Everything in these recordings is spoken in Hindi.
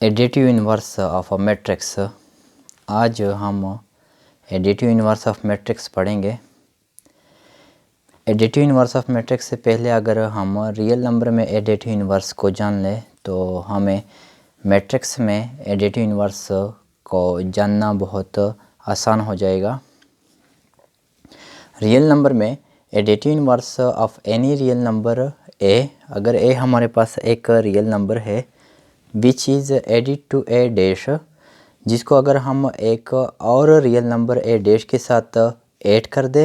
Additive inverse of a matrix. आज हम एडिटिव इन्वर्स ऑफ मैट्रिक्स पढ़ेंगे। एडिटिव इन्वर्स ऑफ मैट्रिक्स से पहले अगर हम रियल नंबर में एडिटिव इन्वर्स को जान लें तो हमें मैट्रिक्स में एडिटिव इन्वर्स को जानना बहुत आसान हो जाएगा। रियल नंबर में additive inverse of any real number A, अगर ए हमारे पास एक रियल नंबर है which is added to A dash, जिसको अगर हम एक और रियल नंबर ए डैश के साथ ऐड कर दे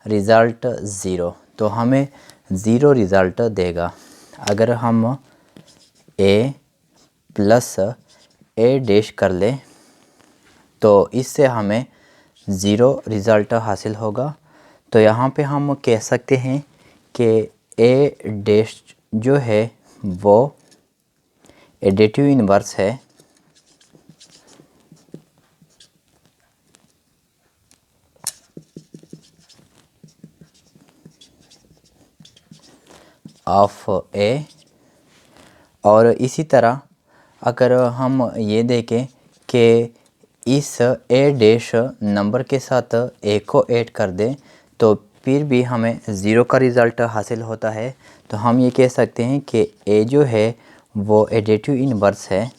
रिज़ल्ट ज़ीरो, तो हमें ज़ीरो रिज़ल्ट देगा। अगर हम ए प्लस ए डैश कर ले तो इससे हमें ज़ीरो रिज़ल्ट हासिल होगा। तो यहाँ पे हम कह सकते हैं कि ए डैश जो है वो एडिटिव इन्वर्स है ऑफ ए। और इसी तरह अगर हम ये देखें कि इस ए डैश नंबर के साथ ए को ऐड कर दें तो फिर भी हमें ज़ीरो का रिज़ल्ट हासिल होता है, तो हम ये कह सकते हैं कि ए जो है वो एडिटिव इन्वर्स है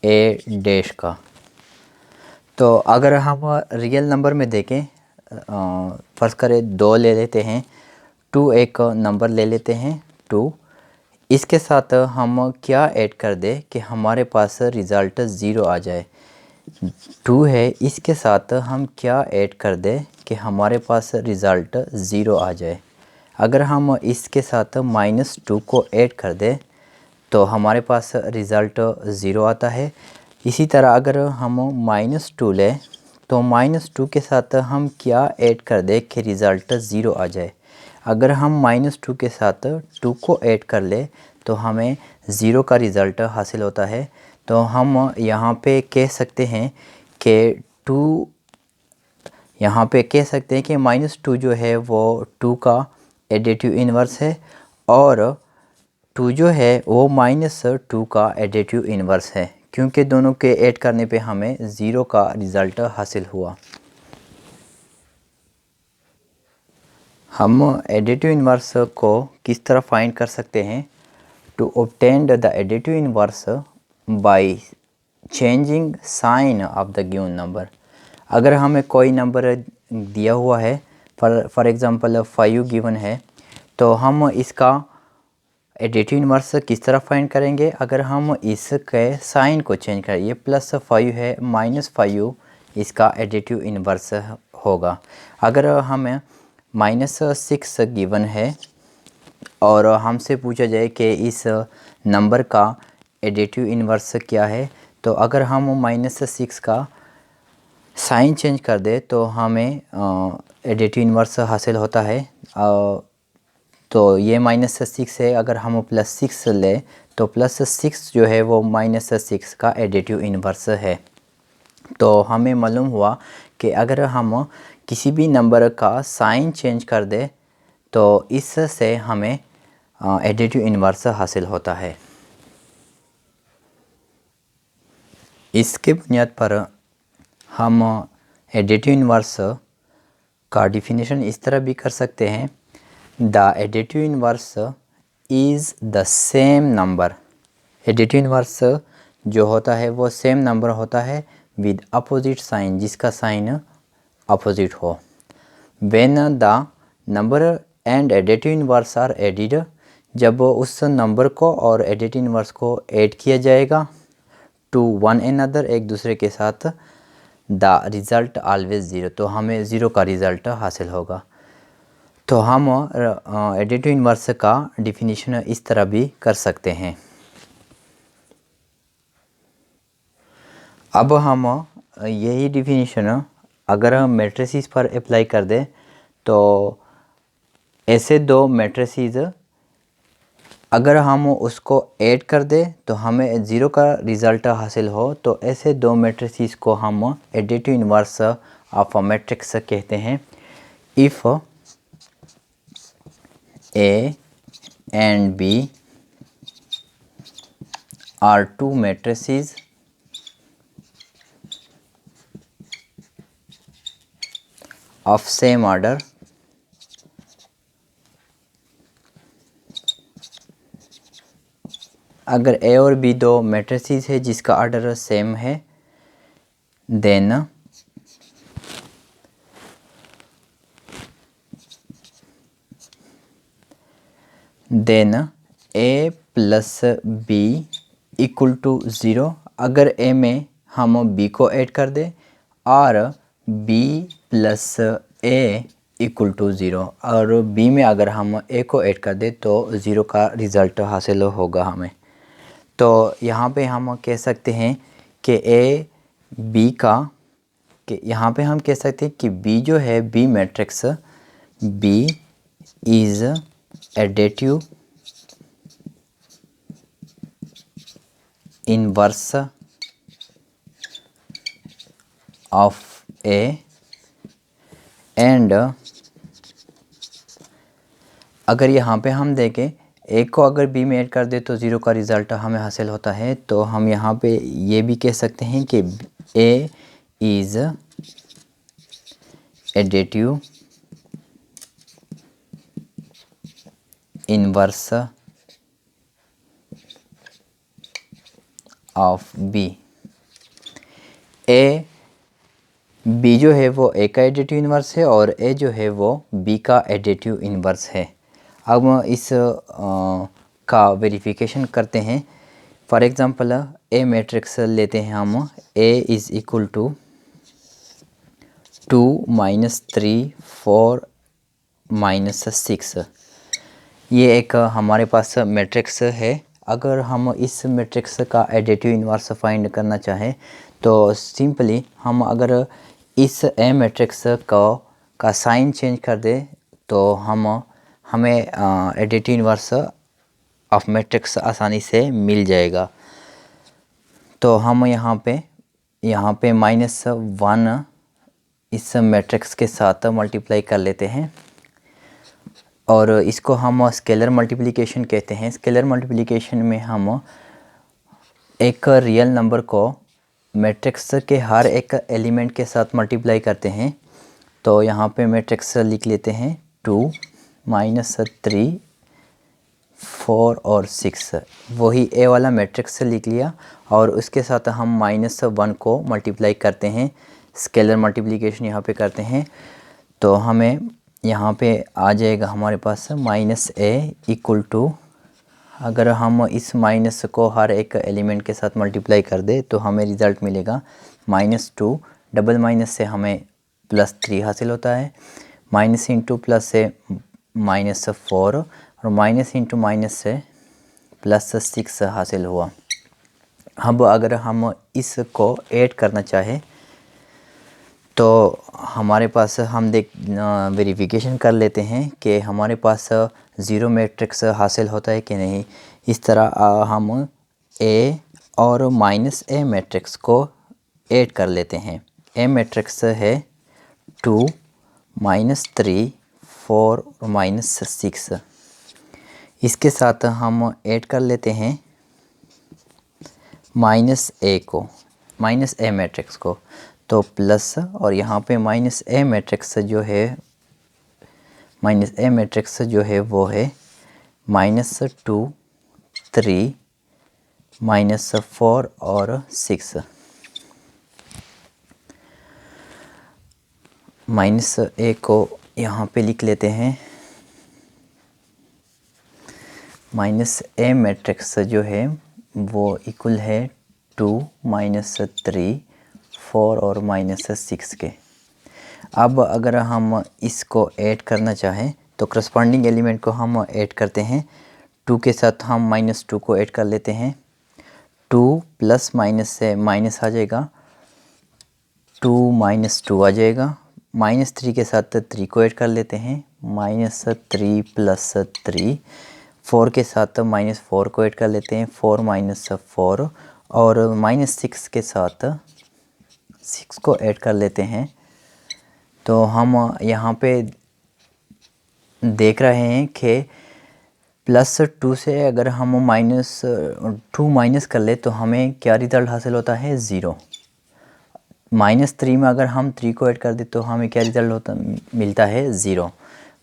ए डैश का। तो अगर हम रियल नंबर में देखें, फ़र्ज़ करें दो ले लेते हैं, टू एक नंबर ले लेते हैं टू, इसके साथ हम क्या ऐड कर दें कि हमारे पास रिज़ल्ट ज़ीरो आ जाए। टू है, इसके साथ हम क्या ऐड कर दें कि हमारे पास रिज़ल्ट ज़ीरो आ जाए। अगर हम इसके साथ -2 को ऐड कर दें तो हमारे पास रिज़ल्ट ज़ीरो आता है। इसी तरह अगर हम -2 लें तो -2 के साथ हम क्या ऐड कर दें कि रिज़ल्ट ज़ीरो आ जाए। अगर हम -2 के साथ 2 को ऐड कर ले तो हमें ज़ीरो का रिज़ल्ट हासिल होता है। तो हम यहाँ पे कह सकते हैं कि यहाँ पे कह सकते हैं कि -2 जो है वो 2 का एडिटिव इन्वर्स है और 2 जो है वो -2 का एडिटिव इन्वर्स है, क्योंकि दोनों के ऐड करने पे हमें ज़ीरो का रिज़ल्ट हासिल हुआ। हम एडिटिव इन्वर्स को किस तरह फाइंड कर सकते हैं? To obtain the additive inverse by changing sign of the given number. अगर हमें कोई नंबर दिया हुआ है, फॉर एग्ज़ाम्पल 5 गिवन है, तो हम इसका एडिटिव इन्वर्स किस तरह फाइंड करेंगे? अगर हम इसके साइन को चेंज करें, ये +5 है, -5 इसका एडिटिव इन्वर्स होगा। अगर हमें -6 गिवन है और हमसे पूछा जाए कि इस नंबर का एडिटिव इन्वर्स क्या है, तो अगर हम -6 का साइन चेंज कर दे तो हमें एडिटिव इन्वर्स हासिल होता है। तो ये -6 है, अगर हम +6 ले तो +6 जो है वो -6 का एडिटिव इन्वर्स है। तो हमें मालूम हुआ कि अगर हम किसी भी नंबर का साइन चेंज कर दे तो इससे हमें एडिटिव इन्वर्स हासिल होता है। इसके बुनियाद पर हम एडिटिव इन्वर्स का डिफिनीशन इस तरह भी कर सकते हैं, the additive inverse is the same number. Additive inverse जो होता है वो सेम नंबर होता है विद अपोजिट साइन, जिसका साइन अपोजिट हो। When the number and additive inverse are added, जब उस नंबर को और एडिटिव इन्वर्स को ऐड किया जाएगा टू वन एनदर, एक दूसरे के साथ, द रिज़ल्ट ऑलवेज ज़ीरो, तो हमें ज़ीरो का रिज़ल्ट हासिल होगा। तो हम एडिटिव इन्वर्स का डिफिनीशन इस तरह भी कर सकते हैं। अब हम यही डिफिनीशन अगर हम मैट्रिसेस पर अप्लाई कर दें तो ऐसे दो मैट्रिसेस अगर हम उसको ऐड कर दें तो हमें ज़ीरो का रिज़ल्ट हासिल हो, तो ऐसे दो मैट्रिसेस को हम additive inverse of a matrix कहते हैं। If A and B are two matrices of same order अगर A और B दो मैट्रिसेस है जिसका ऑर्डर सेम है, then A plus B equal to zero. अगर A में हम B को ऐड कर दें और B plus A equal to zero, और B में अगर हम A को ऐड कर दें तो ज़ीरो का रिज़ल्ट हासिल होगा हमें। तो यहाँ पे हम कह सकते हैं कि यहाँ पे हम कह सकते हैं कि B जो है, B matrix B is additive inverse of A and अगर यहाँ पे हम देखें A को अगर B में ऐड कर दे तो ज़ीरो का रिज़ल्ट हमें हासिल होता है। तो हम यहाँ पे ये भी कह सकते हैं कि A is additive inverse of B। B जो है वो A का एडिटिव इन्वर्स है और A जो है वो B का एडिटिव इन्वर्स है। अब इस का वेरिफिकेशन करते हैं। फॉर एग्ज़ाम्पल A मैट्रिक्स लेते हैं हम। A is equal to 2 -3 4 -6। ये एक हमारे पास मैट्रिक्स है। अगर हम इस मैट्रिक्स का एडिटिव इन्वर्स फाइंड करना चाहें तो सिंपली हम अगर इस A मैट्रिक्स का साइन चेंज कर दे तो हमें एडिटिव इन्वर्स ऑफ मैट्रिक्स आसानी से मिल जाएगा। तो हम यहाँ पे -1 इस मैट्रिक्स के साथ मल्टीप्लाई कर लेते हैं और इसको हम स्केलर मल्टीप्लिकेशन कहते हैं। स्केलर मल्टीप्लिकेशन में हम एक रियल नंबर को मैट्रिक्स के हर एक एलिमेंट के साथ मल्टीप्लाई करते हैं। तो यहाँ पे मैट्रिक्स लिख लेते हैं 2 -3 4 और 6, वही A वाला मैट्रिक्स लिख लिया और उसके साथ हम -1 को मल्टीप्लाई करते हैं। स्केलर मल्टीप्लिकेशन यहाँ पे करते हैं तो हमें यहाँ पे आ जाएगा हमारे पास -A इक्वल टू, अगर हम इस माइनस को हर एक एलिमेंट के साथ मल्टीप्लाई कर दे तो हमें रिज़ल्ट मिलेगा -2। डबल माइनस से हमें +3 हासिल होता है, माइनस इंटू प्लस से -4 और माइनस इंटू माइनस से +6 हासिल हुआ। अब अगर हम इसको ऐड करना चाहें तो हमारे पास हम वेरिफिकेशन कर लेते हैं कि हमारे पास ज़ीरो मैट्रिक्स हासिल होता है कि नहीं। इस तरह हम A और -A मैट्रिक्स को ऐड कर लेते हैं। A मैट्रिक्स है 2 -3 4 और -6। इसके साथ हम ऐड कर लेते हैं -A मैट्रिक्स को, तो प्लस और यहाँ पे -A मैट्रिक्स जो है वो है -2 3 -4 और 6। -A को यहाँ पे लिख लेते हैं। -A मैट्रिक्स जो है वो इक्वल है 2 -3 4 और -6 के। अब अगर हम इसको ऐड करना चाहें तो करस्पॉन्डिंग एलिमेंट को हम ऐड करते हैं। 2 के साथ हम -2 को ऐड कर लेते हैं। 2 प्लस माइनस से माइनस आ जाएगा, 2 -2 आ जाएगा। -3 के साथ 3 को ऐड कर लेते हैं, -3 + 3। 4 के साथ -4 को ऐड कर लेते हैं, 4 - 4 और -6 के साथ 6 को ऐड कर लेते हैं। तो हम यहाँ पे देख रहे हैं कि +2 से अगर हम -2 माइनस कर ले तो हमें क्या रिज़ल्ट हासिल होता है, 0। -3 में अगर हम 3 को ऐड कर दे तो हमें क्या रिज़ल्ट होता मिलता है, 0।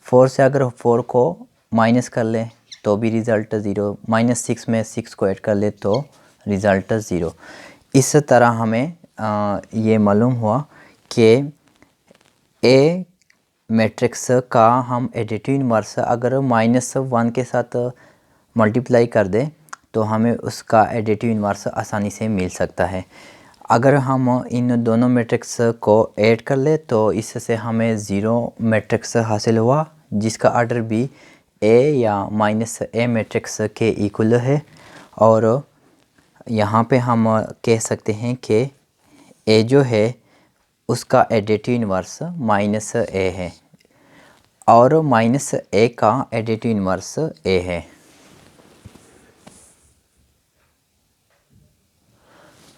4 से अगर 4 को माइनस कर ले तो भी रिज़ल्ट 0। -6 में 6 को ऐड कर ले तो रिज़ल्ट 0। इस तरह हमें ये मालूम हुआ कि ए मैट्रिक्स का हम एडिटिव इन्वर्स अगर -1 के साथ मल्टीप्लाई कर दे तो हमें उसका एडिटिव इन्वर्स आसानी से मिल सकता है। अगर हम इन दोनों मैट्रिक्स को ऐड कर ले तो इससे हमें 0 मैट्रिक्स हासिल हुआ जिसका आर्डर भी ए या -a मैट्रिक्स के इक्वल है। और यहाँ पे हम कह सकते हैं कि ए जो है उसका एडिटिव इन्वर्स -a है और -a का एडिटिव इन्वर्स a है।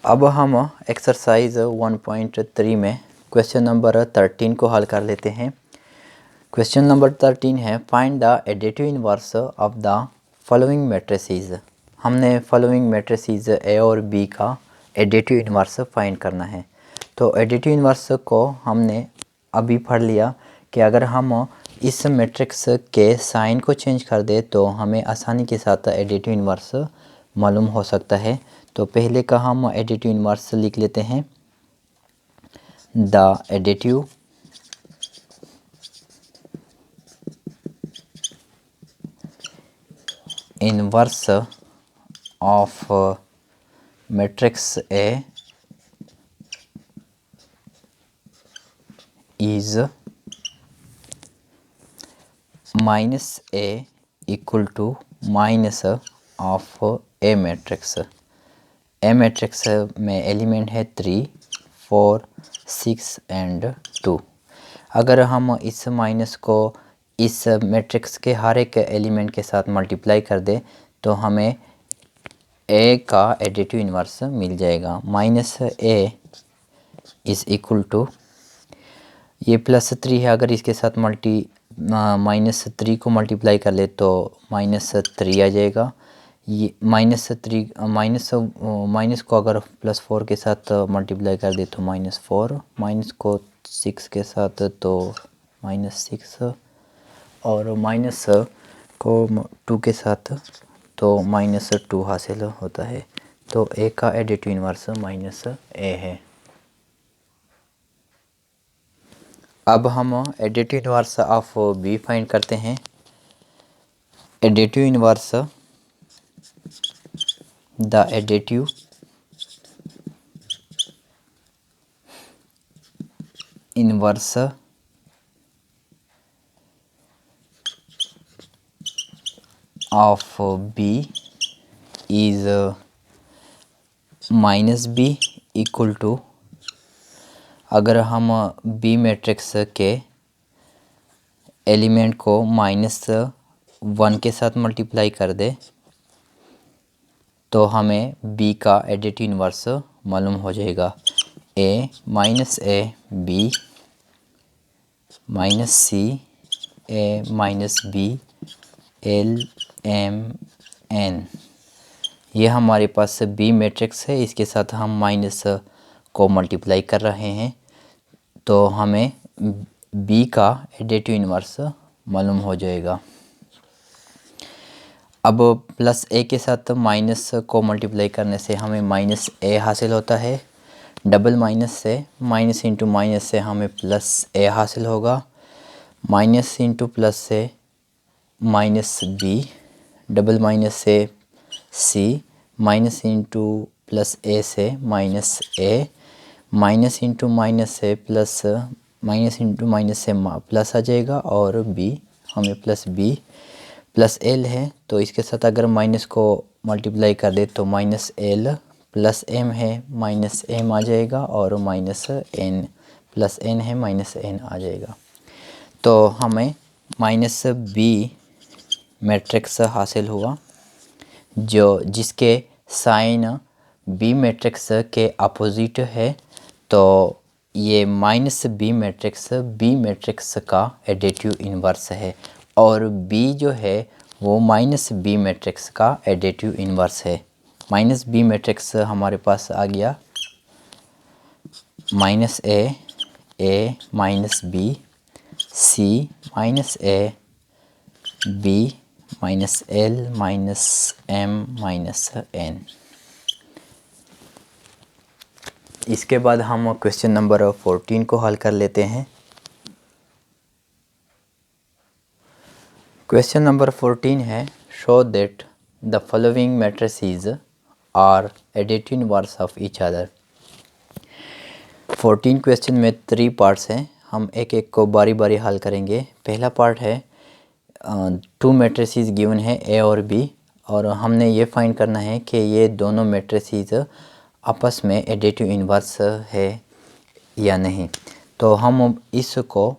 अब हम एक्सरसाइज 1.3 में क्वेश्चन नंबर 13 को हल कर लेते हैं। क्वेश्चन नंबर 13 है, find the additive inverse of the following matrices. हमने फॉलोइंग मैट्रिसेस ए और बी का एडिटिव इन्वर्स फाइंड करना है। तो एडिटिव इन्वर्स को हमने अभी पढ़ लिया कि अगर हम इस मैट्रिक्स के साइन को चेंज कर दे तो हमें आसानी के साथ एडिटिव इन्वर्स मालूम हो सकता है। तो पहले का हम एडिटिव इन्वर्स लिख लेते हैं। The additive inverse of matrix A is -a equal to minus of A matrix. A matrix में एलिमेंट है 3, 4, 6 एंड 2। अगर हम इस माइनस को इस मैट्रिक्स के हर एक एलिमेंट के साथ मल्टीप्लाई कर दे तो हमें ए का एडिटिव इन्वर्स मिल जाएगा। -a इज़ इक्वल टू, ये +3 है, अगर इसके साथ -3 को मल्टीप्लाई कर ले तो -3 आ जाएगा। ये माइनस को अगर +4 के साथ मल्टीप्लाई कर दे तो -4, माइनस को 6 के साथ तो -6 और माइनस को 2 के साथ तो -2 हासिल होता है। तो ए का एडिटिव इन्वर्स -a है। अब हम additive inverse of B find करते हैं। Additive inverse, the additive inverse of B is -b equal to, अगर हम बी मैट्रिक्स के एलिमेंट को -1 के साथ मल्टीप्लाई कर दे तो हमें b का एडिटिव इन्वर्स मालूम हो जाएगा। a -a b -c a -b l m n। ये हमारे पास b मैट्रिक्स है, इसके साथ हम माइनस को मल्टीप्लाई कर रहे हैं तो हमें b का एडिटिव इन्वर्स मालूम हो जाएगा। अब +a के साथ माइनस को मल्टीप्लाई करने से हमें -a हासिल होता है। डबल माइनस से माइनस इंटू माइनस से हमें +a हासिल होगा। माइनस इंटू प्लस से -b, डबल माइनस से c, माइनस इंटू +a से -a, माइनस इंटू माइनस से प्लस, माइनस इंटू माइनस से प्लस आ जाएगा और b हमें +b +l है तो इसके साथ अगर माइनस को मल्टीप्लाई कर दे तो -l +m है -m आ जाएगा और -n +n है -n आ जाएगा। तो हमें -b मैट्रिक्स हासिल हुआ जो जिसके साइन b मैट्रिक्स के अपोजिट है। तो ये -b मैट्रिक्स b मैट्रिक्स का एडिटिव इन्वर्स है और बी जो है वो माइनस बी मैट्रिक्स का एडिटिव इन्वर्स है। माइनस बी मैट्रिक्स हमारे पास आ गया minus A minus B, C minus A, B minus L minus M minus N. इसके बाद हम क्वेश्चन नंबर 14 को हल कर लेते हैं। क्वेश्चन नंबर 14 है show that the following matrices are additive inverse of each other. 14 question में 3 पार्ट्स हैं, हम एक एक को बारी बारी हल करेंगे। पहला पार्ट है 2 मैट्रिसेस गिवन है ए और बी, और हमने ये फाइंड करना है कि ये दोनों मैट्रिसेस आपस में एडिटिव इन्वर्स है या नहीं। तो हम इसको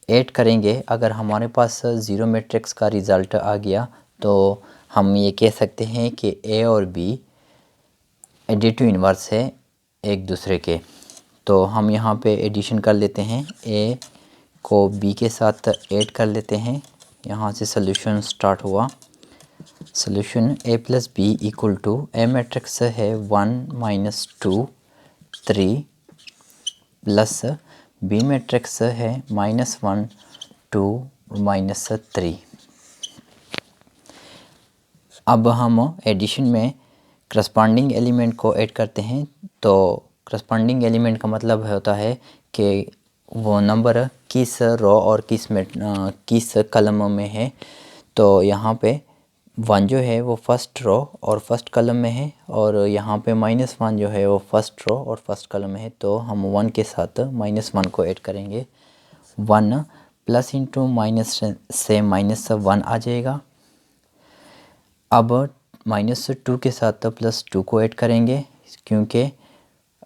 ऐड करेंगे। अगर हमारे पास ज़ीरो मैट्रिक्स का रिज़ल्ट आ गया तो हम ये कह सकते हैं कि ए और बी एडिटिव इन्वर्स है एक दूसरे के। तो हम यहाँ पे एडिशन कर लेते हैं, ए को बी के साथ ऐड कर लेते हैं। यहाँ से सोल्यूशन स्टार्ट हुआ। Solution A plus B equal to A matrix है 1 माइनस 2 3 प्लस बी मैट्रिक्स है -1 2 माइनस 3। अब हम एडिशन में करस्पॉन्डिंग एलिमेंट को ऐड करते हैं। तो करस्पॉन्डिंग एलिमेंट का मतलब होता है कि वो नंबर किस रो और किस कलम में है। तो यहाँ पे 1 जो है वो फर्स्ट रो और फर्स्ट कलम में है, और यहाँ पे -1 जो है वो फर्स्ट रो और फर्स्ट कलम में है। तो हम 1 के साथ -1 को ऐड करेंगे। 1 प्लस इंटू माइनस से -1 आ जाएगा। अब -2 के साथ +2 को ऐड करेंगे, क्योंकि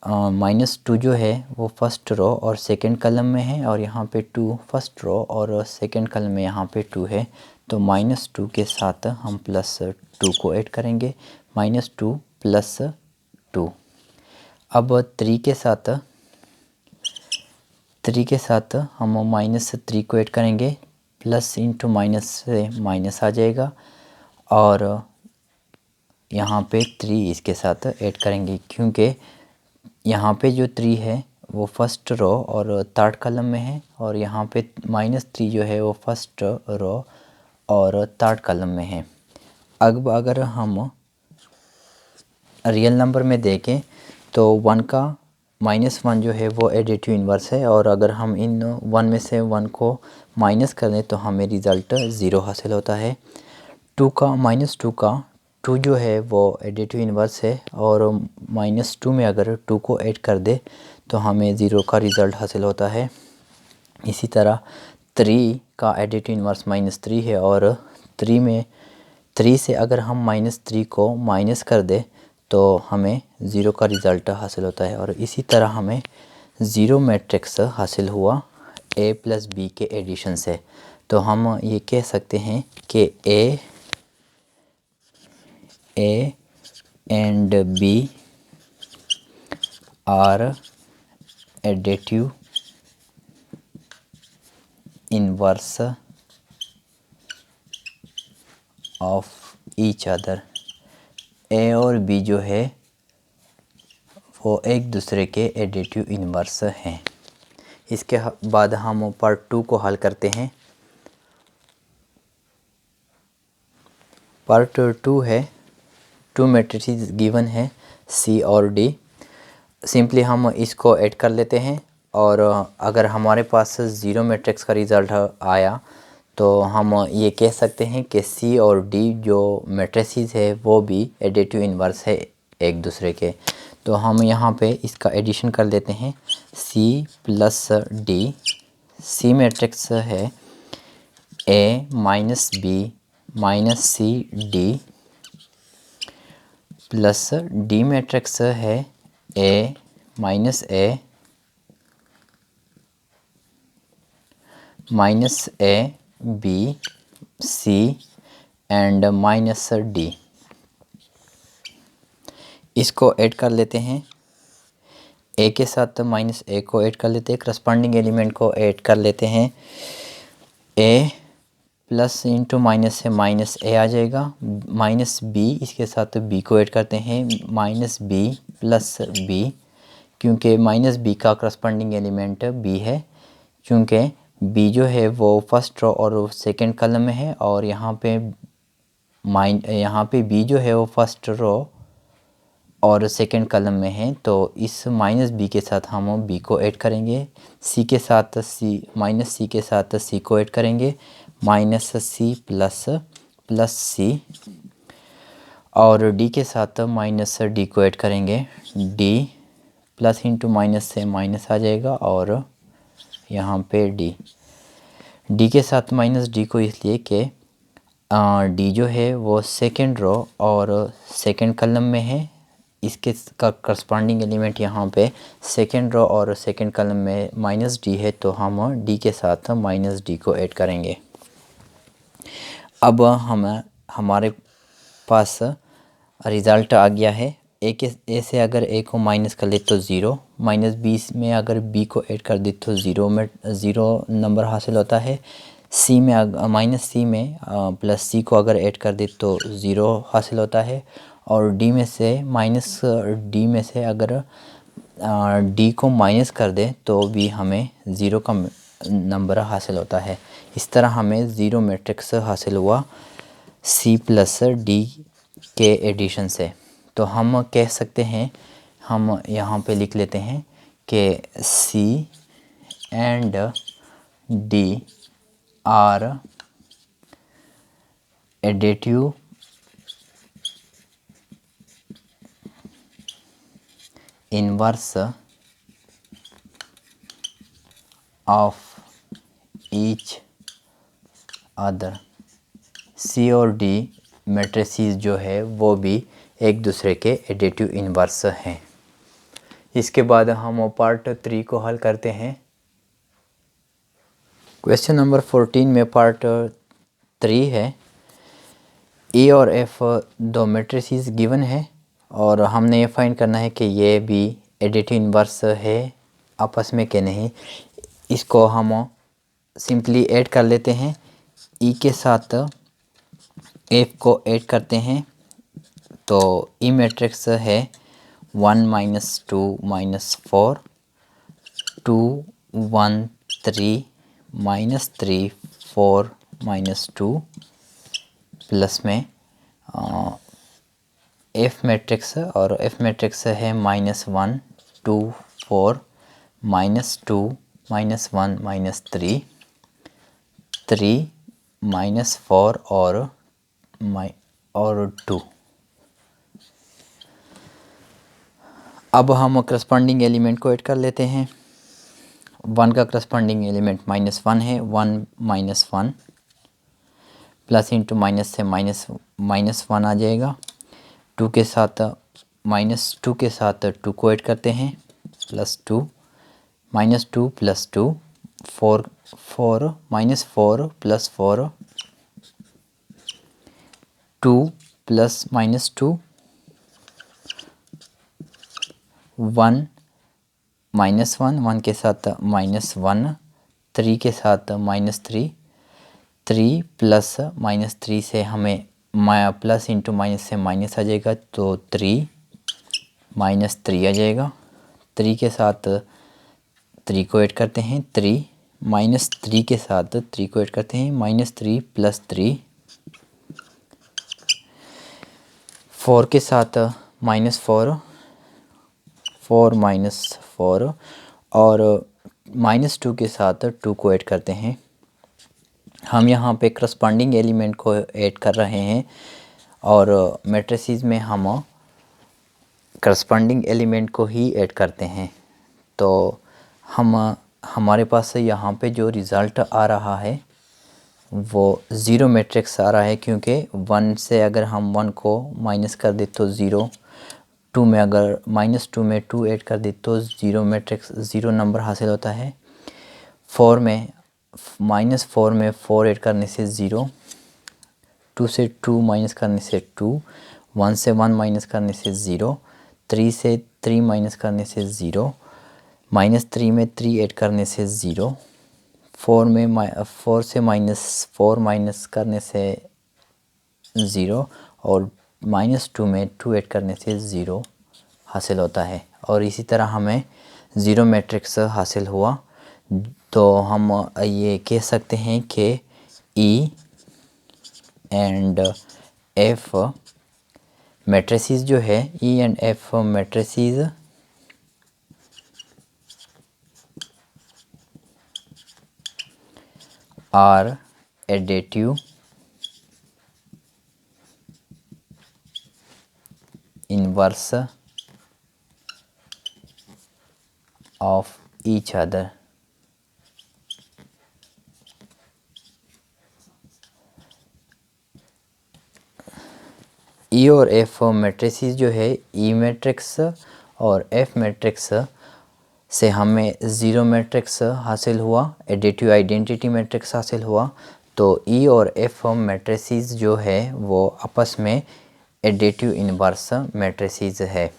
-2 जो है वो फर्स्ट रो और सेकंड कलम में है, और यहाँ पे 2 फर्स्ट रो और सेकंड कलम में यहाँ पे 2 है। तो -2 के साथ हम +2 को ऐड करेंगे, -2 + 2। अब 3 के साथ हम -3 को ऐड करेंगे, प्लस इंटू माइनस से माइनस आ जाएगा, और यहाँ पे 3 इसके साथ ऐड करेंगे, क्योंकि यहाँ पे जो 3 है वो फर्स्ट रो और थर्ड कलम में है, और यहाँ पे -3 जो है वो फर्स्ट रो और थर्ड कलम में है। अब अगर हम रियल नंबर में देखें तो 1 का -1 जो है वो एडिटिव इन्वर्स है, और अगर हम इन 1 में से 1 को माइनस कर दें तो हमें रिज़ल्ट 0 हासिल होता है। 2 का 2 जो है वो एडिटिव इन्वर्स है, और -2 में अगर 2 को ऐड कर दे तो हमें 0 का रिज़ल्ट हासिल होता है। इसी तरह 3 का एडिटिव इन्वर्स -3 है, और 3 से अगर हम -3 को माइनस कर दे तो हमें 0 का रिज़ल्ट हासिल होता है। और इसी तरह हमें 0 मैट्रिक्स हासिल हुआ a प्लस बी के एडिशन से। तो हम ये कह सकते हैं कि a and b are additive inverse of each other. A और बी जो है वो एक दूसरे के एडिटिव इन्वर्स हैं। इसके बाद हम पार्ट 2 को हल करते हैं। पार्ट 2 है 2 मैट्रिसेस गिवन है सी और डी। सिंपली हम इसको ऐड कर लेते हैं, और अगर हमारे पास 0 मैट्रिक्स का रिज़ल्ट आया तो हम ये कह सकते हैं कि सी और डी जो मैट्रिसेस है वो भी एडिटिव इन्वर्स है एक दूसरे के। तो हम यहाँ पे इसका एडिशन कर लेते हैं, C plus D. C matrix है A minus B minus C D, plus D matrix है A minus A B C and minus D. इसको ऐड कर लेते हैं, ए के साथ -a को ऐड कर लेते हैं, करस्पॉन्डिंग एलिमेंट को ऐड कर लेते हैं। ए प्लस इंटू माइनस से माइनस ए आ जाएगा, माइनस बी, इसके साथ बी को ऐड करते हैं, माइनस बी प्लस बी, क्योंकि माइनस बी का करस्पॉन्डिंग एलिमेंट बी है, क्योंकि बी जो है वो फर्स्ट रो और सेकंड कॉलम में है, और यहाँ पे बी जो है वो फर्स्ट रो और सेकंड कॉलम में है। तो इस माइनस बी के साथ हम बी को ऐड करेंगे, सी के साथ सी, माइनस सी के साथ सी को ऐड करेंगे, माइनस सी प्लस सी, और डी के साथ माइनस डी को ऐड करेंगे, डी प्लस इंटू माइनस से माइनस आ जाएगा, और यहाँ पे डी के साथ माइनस डी को इसलिए कि डी जो है वो सेकंड रो और सेकंड कॉलम में है, इसके का करस्पॉन्डिंग एलिमेंट यहाँ पे सेकंड रो और सेकंड कॉलम में माइनस डी है, तो हम डी के साथ माइनस डी को ऐड करेंगे। अब हमारे पास रिज़ल्ट आ गया है। ए से अगर ए को माइनस कर दे तो ज़ीरो, माइनस बी में अगर बी को ऐड कर दे तो ज़ीरो नंबर हासिल होता है। सी में माइनस सी में प्लस सी को अगर ऐड कर दे तो ज़ीरो हासिल होता है, और डी में से माइनस डी में से अगर डी को माइनस कर दे तो भी हमें ज़ीरो का नंबर हासिल होता है। इस तरह हमें ज़ीरो मैट्रिक्स हासिल हुआ सी प्लस डी के एडिशन से। तो हम कह सकते हैं, हम यहाँ पे लिख लेते हैं कि C and D are additive inverse of each other. C और डी मैट्रिसेस जो है वो भी एक दूसरे के एडिटिव इनवर्स हैं। इसके बाद हम पार्ट 3 को हल करते हैं। क्वेश्चन नंबर 14 में पार्ट 3 है। ए और एफ दो मैट्रिसेस गिवन है, और हमने ये फाइंड करना है कि ये भी एडिटिव इनवर्स है आपस में कि नहीं। इसको हम सिंपली ऐड कर लेते हैं, ई के साथ एफ को ऐड करते हैं, तो ई मैट्रिक्स है 1 minus 2 minus 4, 2 1 3 minus 3 4 minus 2, plus में एफ मैट्रिक्स, और एफ मैट्रिक्स है minus 1 2 4 minus 2 minus 1 minus 3 3 minus 4 और 2। अब हम करस्पॉन्डिंग एलिमेंट को ऐड कर लेते हैं। 1 का करस्पॉन्डिंग एलिमेंट माइनस 1 है, 1 माइनस 1 प्लस इंटू माइनस से माइनस 1 आ जाएगा। 2 के साथ माइनस 2 के साथ 2 को ऐड करते हैं, plus 2 minus 2 plus 2 4 minus 4 plus 4 2 plus minus 2 1 minus 1 के साथ माइनस 1 3 के साथ माइनस 3 प्लस माइनस 3 से हमें प्लस इंटू माइनस से माइनस आ जाएगा, तो 3 माइनस 3 आ जाएगा। 3 के साथ 3 को ऐड करते हैं, 3 माइनस 3 के साथ 3 को ऐड करते हैं, माइनस 3 प्लस 3 4 के साथ माइनस 4 माइनस 4, और माइनस 2 के साथ 2 को ऐड करते हैं। हम यहाँ पे करस्पॉन्डिंग एलिमेंट को ऐड कर रहे हैं, और मैट्रिसेस में हम करस्पॉन्डिंग एलिमेंट को ही ऐड करते हैं। तो हमारे पास यहाँ पे जो रिज़ल्ट आ रहा है वो ज़ीरो मैट्रिक्स आ रहा है, क्योंकि 1 से अगर हम 1 को माइनस कर दे तो ज़ीरो, 2 में अगर माइनस 2 में 2 ऐड कर दे तो ज़ीरो मैट्रिक्स ज़ीरो नंबर हासिल होता है। 4 में माइनस 4 में 4 ऐड करने से ज़ीरो, 2 से 2 माइनस करने से 2, 1 से 1 माइनस करने से ज़ीरो, 3 से 3 माइनस करने से ज़ीरो, माइनस 3 में 3 ऐड करने से ज़ीरो, 4 से -4 माइनस करने से 0 और -2 में 2 ऐड करने से 0 हासिल होता है। और इसी तरह हमें 0 मैट्रिक्स हासिल हुआ। तो हम ये कह सकते हैं कि ई एंड एफ मैट्रिसेस जो है, E and F matrices are additive inverse of each other। E और एफ मैट्रिसेस जो है, ई मैट्रिक्स और एफ मैट्रिक्स से हमें 0 मैट्रिक्स हासिल हुआ, एडिटिव आइडेंटिटी मैट्रिक्स हासिल हुआ। तो ई और एफ मैट्रिसेस जो है वो आपस में एडिटिव इनवर्स मैट्रिसेस है।